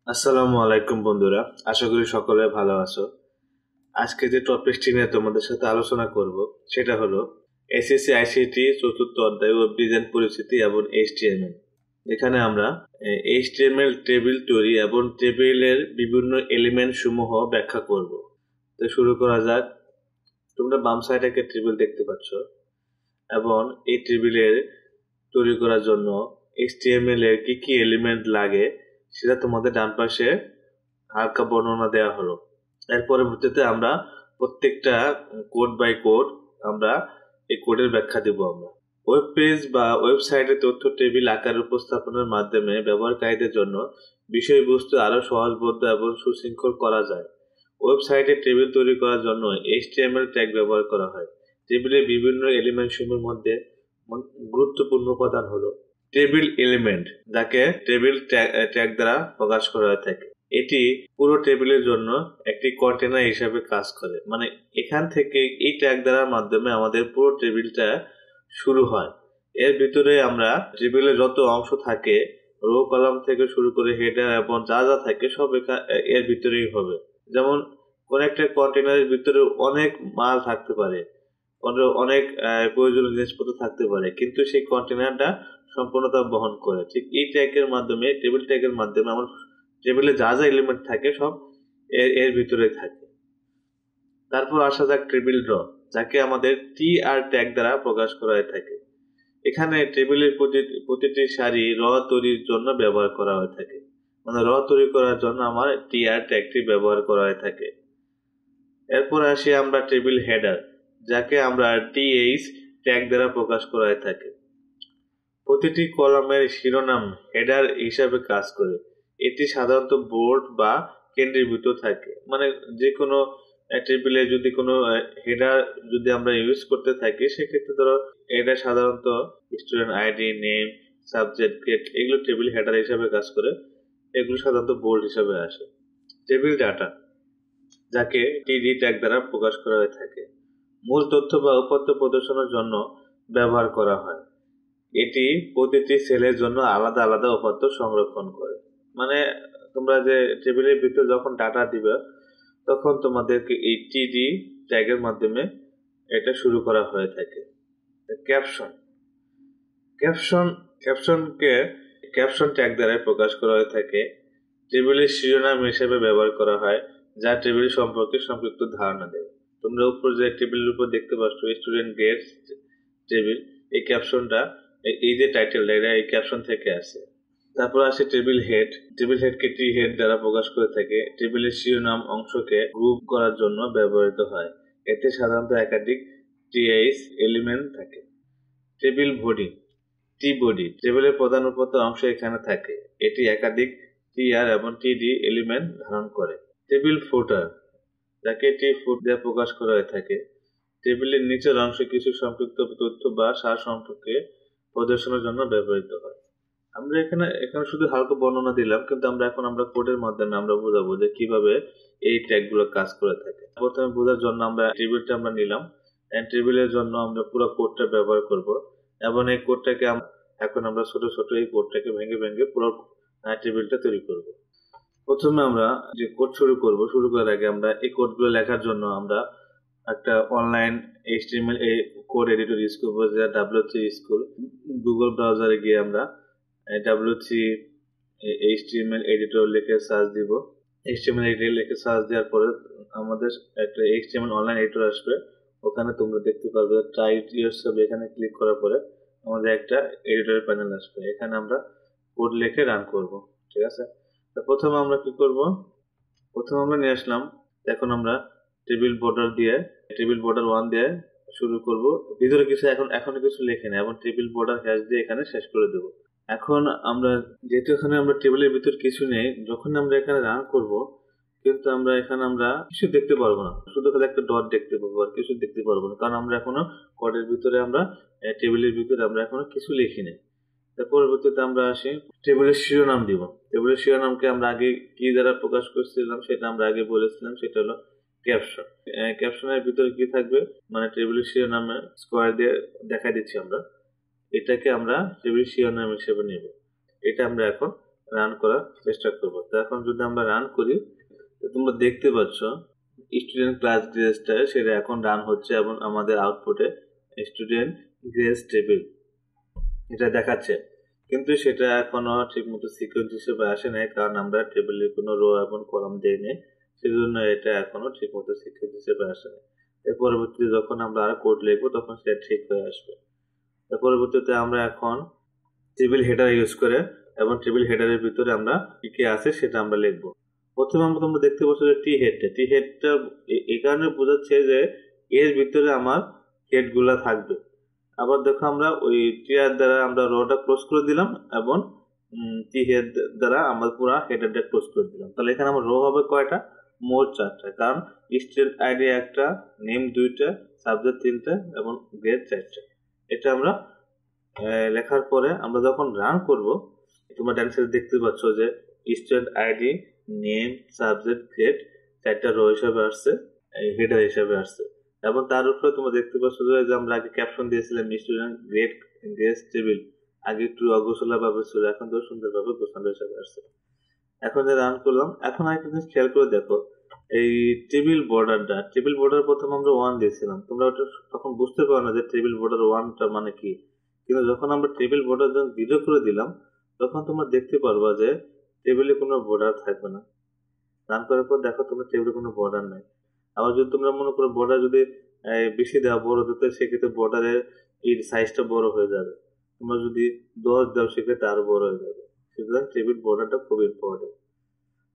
আসসালামু আলাইকুম বন্ধুরা, আশা করি সকলে ভালো আছো। আজকে যে টপিকটি নিয়ে তোমাদের সাথে আলোচনা করব সেটা হলো এসএসসি আইসিটি চতুর্থ অধ্যায় ওয়েব ডিজাইন পরিচিতি এবং এইচটিএমএল। এখানে আমরা এইচটিএমএল টেবিল তৈরি এবং টেবিলের বিভিন্ন এলিমেন্ট সমূহ ব্যাখ্যা করব। তো শুরু করা যাক। তোমরা বাম সাইডে একটা টেবিল দেখতে পাচ্ছ এবং এই টেবিলের তৈরি করার জন্য এইচটিএমএল এর কি কি এলিমেন্ট লাগে সেটা তোমাদের ডান পাশে হালকা বর্ণনা দেওয়া হলো। এর পরবর্তীতে আমরা প্রত্যেকটা কোড বাই কোড আমরা এই কোডের ব্যাখ্যা দেব। আমরা ওয়েব পেজ বা ওয়েবসাইটে তথ্য টেবিল আকারে উপস্থাপনের মাধ্যমে ব্যবহারকারীদের জন্য বিষয়বস্তু আরো সহজবোধ্য এবং সুশৃঙ্খল করা যায়। ওয়েবসাইটে টেবিল তৈরি করার জন্য এইচটিএমএল ট্যাগ ব্যবহার করা হয়। টেবিলের বিভিন্ন এলিমেন্ট সমূহের মধ্যে গুরুত্বপূর্ণ উপাদান হলো টেবিল এলিমেন্ট, যাকে টেবিল ট্যাগ দ্বারা প্রকাশ করা হয়ে থাকে। এটি পুরো টেবিলের জন্য একটি কন্টেনার হিসাবে কাজ করে। মানে এখান থেকে এই ট্যাগ দ্বারার মাধ্যমে আমাদের পুরো টেবিলটা শুরু হয়। এর ভিতরে আমরা টেবিলের যত অংশ থাকে, রো কলাম থেকে শুরু করে হেডার এবং যা যা থাকে সব এর ভিতরেই হবে। যেমন কোন একটা কন্টেনারের ভিতরে অনেক মাল থাকতে পারে, অনেক প্রয়োজনীয় জিনিসপত্র থাকতে পারে, কিন্তু সেই কন্টেনারটা সম্পূর্ণতা বহন করে। ঠিক এই ট্যাগের মাধ্যমে, টেবিল ট্যাগের মাধ্যমে আমার টেবিলে যা যা এলিমেন্ট থাকে সব এর ভিতরে থাকে। তারপর আসা যাক টেবিল ড্র, যাকে আমাদের টি আর ট্যাগ দ্বারা প্রকাশ করা হয়ে থাকে। এখানে টেবিলের প্রতিটি সারি র তৈরির জন্য ব্যবহার করা হয়ে থাকে। মানে র তৈরি করার জন্য আমার টি আর ট্যাগটি ব্যবহার করা হয়ে থাকে। এরপর আসি আমরা টেবিল হেডার, যাকে আমরা টিএইচ ট্যাগ দ্বারা প্রকাশ করা হয়ে থাকে। প্রতিটি কলামের শিরোনাম হেডার হিসাবে কাজ করে। এটি সাধারণত বোল্ড বা কেন্দ্রীভূত থাকে। মানে যে কোনো টেবিলে যদি কোনো হেডার যদি আমরা ইউজ করতে থাকি, সেক্ষেত্রে ধরো হেডার সাধারণত student ID, name, subject, grade এগুলো টেবিল হেডার হিসাবে কাজ করে। এগুলো সাধারণত বোল্ড হিসাবে আসে। টেবিল ডাটা, যাকে টিডি ট্যাগ দ্বারা প্রকাশ করা হয়ে থাকে, মূল তথ্য বা উপাত্ত প্রদর্শনের জন্য ব্যবহার করা হয়। এটি প্রতিটি সেলের জন্য আলাদা আলাদা উপাত্ত সংরক্ষণ করে। মানে তোমরা যে টেবিলের ভিতরে যখন ডাটা দিবে, তখন তোমাদেরকে এই টিডি ট্যাগের মাধ্যমে এটা শুরু করা হয়ে থাকে। ক্যাপশন, ক্যাপশন ক্যাপশনকে ক্যাপশন ট্যাগ দ্বারা প্রকাশ করা হয়ে থাকে। টেবিলের শিরোনাম হিসেবে ব্যবহার করা হয়, যা টেবিল সম্পর্কে সংক্ষিপ্ত ধারণা দেয়। তোমরা উপর যে টেবিলের উপর দেখতে পাচ্ছ স্টুডেন্ট গেটস টেবিল, এই ক্যাপশনটা, এই যে টাইটেলটা, এটা এই ক্যাপশন থেকে আসে। তারপর আসে টেবিল হেড। টেবিল হেডকে টি হেড দ্বারা প্রকাশ করে থাকে। টেবিলের শিরোনাম অংশকে গ্রুপ করার জন্য ব্যবহৃত হয়। এতে সাধারণত একাধিক টিএইচ এলিমেন্ট থাকে। টেবিল বডি, টি বডি, টেবিলের প্রধান উপাত্ত অংশ এখানে থাকে। এটি একাধিক টিআর এবং টিডি এলিমেন্ট ধারণ করে। টেবিল ফুটার, যাকে টি ফুট দিয়ে প্রকাশ করা হয়ে থাকে। টেবিলের নিচের অংশে কিছু সংক্ষিপ্ত তথ্য বা সার সম্পর্কে প্রদর্শনের জন্য ব্যবহৃত হয়। আমরা এখানে এখানে শুধু হালকা বর্ণনা দিলাম, কিন্তু আমরা কোডের মাধ্যমে আমরা বোঝাবো যে কিভাবে এই ট্যাগ গুলো কাজ করে থাকে। প্রথমে বোঝার জন্য আমরা টেবিলটা আমরা নিলাম, টেবিলের জন্য আমরা পুরো কোডটা ব্যবহার করব এবং এই কোডটাকে এখন আমরা ছোট ছোট এই কোডটাকে ভেঙে ভেঙে পুরো টেবিলটা তৈরি করব। প্রথমে আমরা যে কোড শুরু করার আগে আমরা এই কোডগুলো লেখার জন্য আমরা একটা online HTML code editor use করবো, যেটা ডাব্লিউ3 স্কুল। গুগল ব্রাউজারে গিয়ে আমরা ডাব্লিউ3 এইচটিএমএল এডিটর লিখে সার্চ দিব। এইচটিএমএল এডিটর লিখে সার্চ দেওয়ার পরে আমাদের একটা এইচটিএমএল অনলাইন এডিটর আসবে। ওখানে তোমরা দেখতে পারবে ট্রাই ইট ইয়োরসেলফ, এখানে ক্লিক করার পরে আমাদের একটা এডিটরের প্যানেল আসবে। এখানে আমরা কোড লিখে রান করব। ঠিক আছে, তো প্রথমে আমরা কি করব, প্রথমে আমরা নিয়ে আসলাম। এখন আমরা টেবিল বর্ডার 1 দিয়ে শুরু করব। ভিতরে কিছু এখনো কিছু লেখে না, এবং টেবিল বর্ডার হ্যাশ দিয়ে এখানে শেষ করে দেব। এখন আমরা যেহেতু এখানে আমরা টেবিলের ভিতর কিছু নেই, যখন আমরা এখানে রান করব, কিন্তু আমরা কিছু দেখতে পারবো না, শুধু খালি একটা ডট দেখতে পাবো, আর কিছু দেখতে পারবো না, কারণ আমরা এখনো কোডের ভিতরে টেবিলের ভিতরে আমরা এখনো কিছু লিখি নাই। তার পরবর্তীতে আমরা আসি টেবিলের শিরোনাম দিব। টেবিলের শিরোনামকে আমরা আগে কি দ্বারা প্রকাশ করছিলাম সেটা আমরা আগে বলেছিলাম, সেটা হলো ক্যাপশন। ক্যাপশনের ভিতরে কি থাকবে, মানে টেবিলের শিরোনামে স্কোয়ার দিয়ে দেখা দিচ্ছি আমরা, এটাকে আমরা টেবিল শিরোনাম হিসেবে নেব। এটা আমরা এখন রান করার চেষ্টা করব। তো এখন যদি আমরা রান করি, তো তোমরা দেখতে পাচ্ছ স্টুডেন্ট ক্লাস গ্রেসটা সেটা এখন রান হচ্ছে এবং আমাদের আউটপুটে স্টুডেন্ট গ্রেস টেবিল এটা দেখাচ্ছে, কিন্তু সেটা এখনো ঠিকমতো সিকোয়েন্স হিসেবে আসে নাই, কারণ আমরা টেবিলের কোনো রো এবং কলাম দেই নাই, সেজন্য এটা এখনো ঠিকমতো সিকোয়েন্স হিসেবে আসে নাই। এর পরবর্তীতে যখন আমরা আর কোড লিখবো তখন সেটা ঠিক হয়ে আসবে। এর পরবর্তীতে আমরা এখন টেবিল হেডার ইউজ করে এবং টেবিল হেডারের ভিতরে আমরা কি কি আছে সেটা আমরা লিখবো। প্রথমে আমরা তোমরা দেখতে পাচ্ছ যে টি হেডটা এই কারণে বোঝাচ্ছে যে এর ভিতরে আমার হেড গুলা থাকবে। আবার দেখো আমরা ওই টিয়ার দ্বারা আমরা রটা ক্লোজ করে দিলাম এবং টি হেড দ্বারা আমরা পুরো হেডারটা ক্লোজ করে দিলাম। তাহলে এখানে আমার রো হবে কয়টা? মোট 4টা, কারণ স্টুডেন্ট আইডি একটা, নেম 2টা, সাবজেক্ট 3টা এবং গ্রেড 4টা। এটা আমরা লেখার পরে আমরা যখন রান করব, তোমরা ডান সাইডে দেখতে পাচ্ছ যে student ID, name, subject, grade 4টা রো হিসাবে আসছে, হেডার হিসাবে আসছে। এবং তার উপরে তোমরা দেখতে পাচ্ছ যে আমরা আগে ক্যাপশন দিয়েছিলাম স্টুডেন্ট গ্রেড গ্রেস টেবিল, আগে একটু অগোছলা ভাবে ছিল, এখন তো সুন্দরভাবে গোছানো হিসাবে আসছে। এখন যে রান করলাম, এখন আরেকটা জিনিস খেয়াল করে দেখো, এই টেবিল বর্ডার প্রথম আমরা 1 দিয়েছিলাম, তোমরা ওটা তখন বুঝতে পারো না যে টেবিল বর্ডার 1টা মানে কি, কিন্তু যখন আমরা টেবিল বর্ডার যখন 0 করে দিলাম তখন তোমরা দেখতে পারবা যে টেবিলে কোনো বর্ডার থাকবে না। রান করার পর দেখো তোমরা টেবিলে কোনো বর্ডার নাই। আবার যদি তোমরা মনে করো বর্ডার যদি বেশি দেওয়া বড় দিতে, সেক্ষেত্রে বর্ডারের এই সাইজটা বড় হয়ে যাবে। তোমরা যদি 10 দাও সেক্ষেত্রে আরো বড় হয়ে যাবে। সুতরাং টেবিল বর্ডারটা খুব ইম্পর্টেন্ট।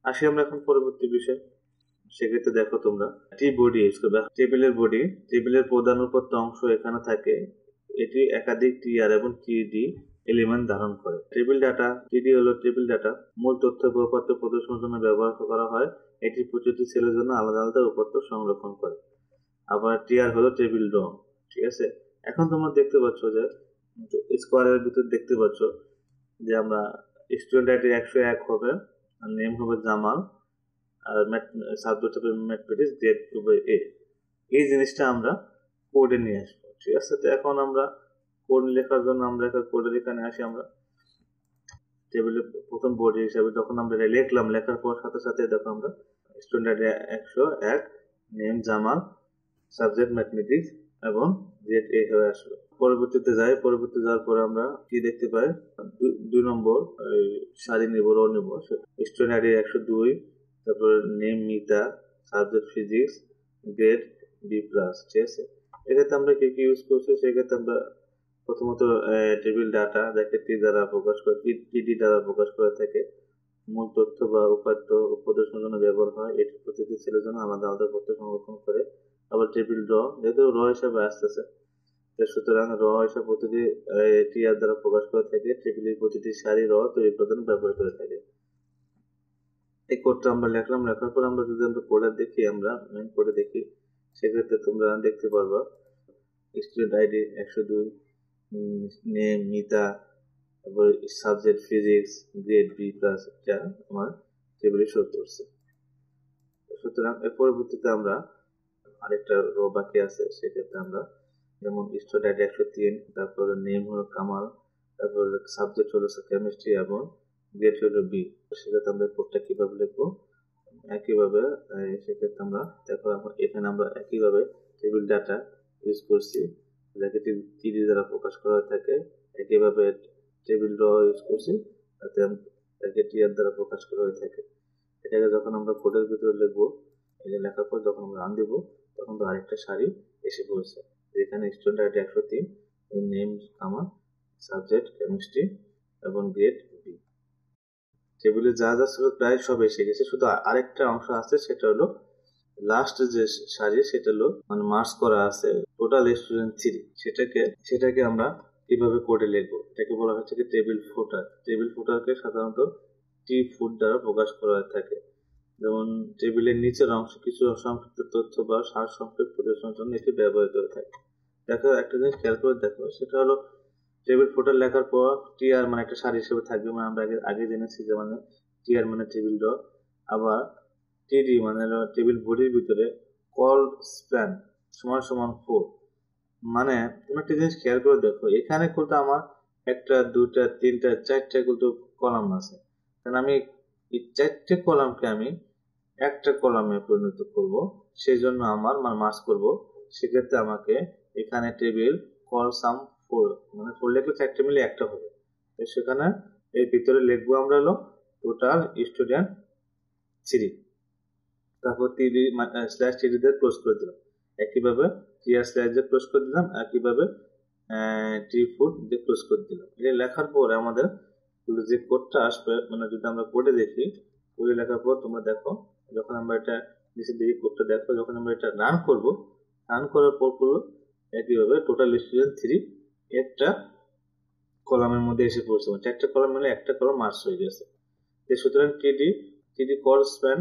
আসি আমরা এখন পরবর্তী বিষয়। সেক্ষেত্রে দেখো তোমরা বডি ইউজ করবে। টেবিলের প্রধান উপাত্ত অংশ এখানে থাকে, এটি একাধিক টিআর এবং টিডি এলিমেন্ট ধারণ করে। টিডি হলো টেবিল ডাটা, মূল তথ্য উপাত্ত প্রদর্শনের জন্য ব্যবহার করা হয়। এটি প্রতিটি সেলের জন্য আলাদা আলাদা উপাত্ত সংরক্ষণ করে। আবার টিআর হলো টেবিল র। ঠিক আছে, এখন তোমরা দেখতে পাচ্ছ যে স্কোয়ারের ভিতর দেখতে পাচ্ছ যে আমরা স্টুডেন্ট আইডি 101 হবে, আর নেম হবে জামাল, আর সাবজেক্ট হবে ম্যাথমেটিক্স, গ্রেড 2/A। এই জিনিসটা আমরা কোডে নিয়ে আসবো। ঠিক আছে, তো এখন আমরা কোড লেখার জন্য আমরা একটা কোডের এখানে আসি। আমরা টেবিলে প্রথম বডি হিসাবে যখন আমরা লিখলাম, লেখার পর সাথে সাথে দেখো আমরা student ID 101, name Jamal, subject mathematics এবং গ্রেড A হয়ে আসলো। পরবর্তীতে যাওয়ার পরে আমরা কি দেখতে পাই, 2 নম্বর সারি নিব, রো নিব। স্টুডেন্ট আইডি 102, তারপর name Mita, subject physics, grade B+। ঠিক আছে, এক্ষেত্রে আমরা কি কি ইউজ করছি, সেক্ষেত্রে আমরা প্রথমত টেবিল ডাটা যাকে টিডি দ্বারা প্রকাশ করে থাকে, মূল তথ্য বা উপাত্ত প্রদর্শনের জন্য ব্যবহার হয়। এটি প্রতিটি সেলের জন্য আলাদা আলাদা তথ্য সংরক্ষণ করে। আবার টেবিল র, যেহেতু র হিসাবে আসতেছে, সুতরাং র হিসাবে প্রতিটি টিআর দ্বারা প্রকাশ করে থাকে। টেবিলের প্রতিটি সারি র তৈরি করতে ব্যবহার করে থাকে। এই কোডটা আমরা লিখলাম, লেখার পর আমরা যদি আমরা কোডে দেখি, আমরা মেন কোডে দেখি, সেক্ষেত্রে তোমরা দেখতে পারবা স্টুডেন্ট আইডি 102, নেম মিতা, তারপর সাবজেক্ট ফিজিক্স, গ্রেড B+, এটা আমার টেবিলে শো করছে। সুতরাং এর পরবর্তীতে আমরা আরেকটা রো বাকি আছে, সেক্ষেত্রে আমরা যেমন স্টুডেন্ট আইডি 103, তারপর নেম হলো কামাল, তারপর সাবজেক্ট হলো কেমিস্ট্রি এবং গ্রেড হলো B। সেক্ষেত্রে আমরা কোডটা কিভাবে লিখবো, একইভাবে সেক্ষেত্রে আমরা দেখো এখানে আমরা একইভাবে টেবিল ডাটা ইউজ করছি, যাকে টিডি দ্বারা প্রকাশ করা থাকে। একইভাবে টেবিল র ইউজ করছি, তাকে টিআর দ্বারা প্রকাশ করা হয়ে থাকে। এটাকে যখন আমরা কোডের ভিতরে লিখবো, এটা লেখার পর যখন আমরা রান দিব, তখন তো আরেকটা সারি এসে পড়ছে, যেখানে স্টুডেন্ট আইডি 103, নেম আমার, সাবজেক্ট কেমিস্ট্রি এবং গ্রেড B। টেবিলে যা যা ছিল প্রায় সব এসে গেছে, শুধু আরেকটা অংশ আছে, সেটা হলো লাস্ট যে সারি, সেটা হলো মানে মার্কস করা আছে টোটাল স্টুডেন্ট 3। সেটাকে আমরা কিভাবে কোডে লিখবো, এটাকে বলা হচ্ছে কি টেবিল ফুটারকে সাধারণত ফুট দ্বারা প্রকাশ করা হয়ে থাকে। যেমন টেবিলের নিচের অংশ কিছু সংক্ষিপ্ত তথ্য বা সার সংক্ষেপ প্রদর্শনের জন্য এটি ব্যবহৃত হয়ে থাকে। দেখো একটা জিনিস খেয়াল করে দেখো, সেটা হলো টেবিল ফুটার লেখার পর টিআর মানে একটা সারি হিসেবে থাকবে, মানে আমরা আগে জেনেছি যে মানে টিআর মানে টেবিল র। আবার টিডি মানে টেবিল বডির ভিতরে কল স্প্যান সমান সমান 4। মানে তুমি একটা জিনিস খেয়াল করে দেখো, এখানে কিন্তু আমার 1টা 2টা 3টা 4টা কিন্তু কলাম আছে, কারণ আমি এই 4টে কলামকে আমি একটা কলামে পরিণত করব, সেই জন্য আমার মার্জ করব। সেক্ষেত্রে আমাকে এখানে টেবিল কল সাম 4, মানে 4 লিখলে 4টে মিলে একটা হবে। তো সেখানে এর ভিতরে লিখবো আমরা হলো টোটাল স্টুডেন্ট 3, তারপর স্ল্যাশ 3 দিয়ে ক্লোজ করে দিলাম। একইভাবে স্ল্যাশ দিয়ে ক্লোজ করে দিলাম, একইভাবে ফুড দিয়ে ক্লোজ করে দিলাম। এটা লেখার পর আমাদের যে কোডটা আসবে, মানে যদি আমরা কোডে দেখি, কোডে লেখার পর তোমরা দেখো, যখন আমরা এটা নিচে দিকে কোডটা দেখো, যখন আমরা এটা রান করব, রান করার পর করলো একইভাবে টোটাল স্টুডেন্ট 3 একটা কলামের মধ্যে এসে পড়ছে, 4টে কলাম মিলে একটা কলাম মার্জ হয়ে গেছে। সুতরাং টিডি কল স্প্যান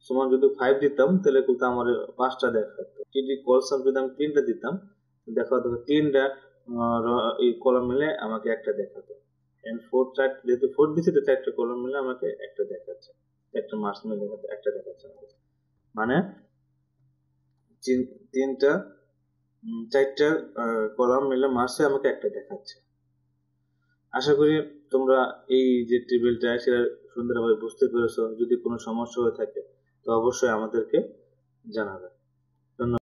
সমান যদি 5 দিতাম তাহলে কিন্তু আমার 5টা দেখাতো। টিডি কল সাম যদি আমি 3টা দিতাম, দেখাতো 3টা এই কলাম মিলে আমাকে একটা দেখাতো। এন্ড 4 যেহেতু 4 দিচ্ছে, তো 4টে কলাম মিলে আমাকে একটা দেখাচ্ছে, একটা মার্কস মিলে একটা দেখাচ্ছে। মানে 4টা কলাম মিলে মার্কসে আমাকে একটা দেখাচ্ছে। আশা করি তোমরা এই যে টেবিলটা সেটা সুন্দরভাবে বুঝতে পেরেছো। যদি কোনো সমস্যা হয়ে থাকে তো অবশ্যই আমাদেরকে জানাবে। ধন্যবাদ।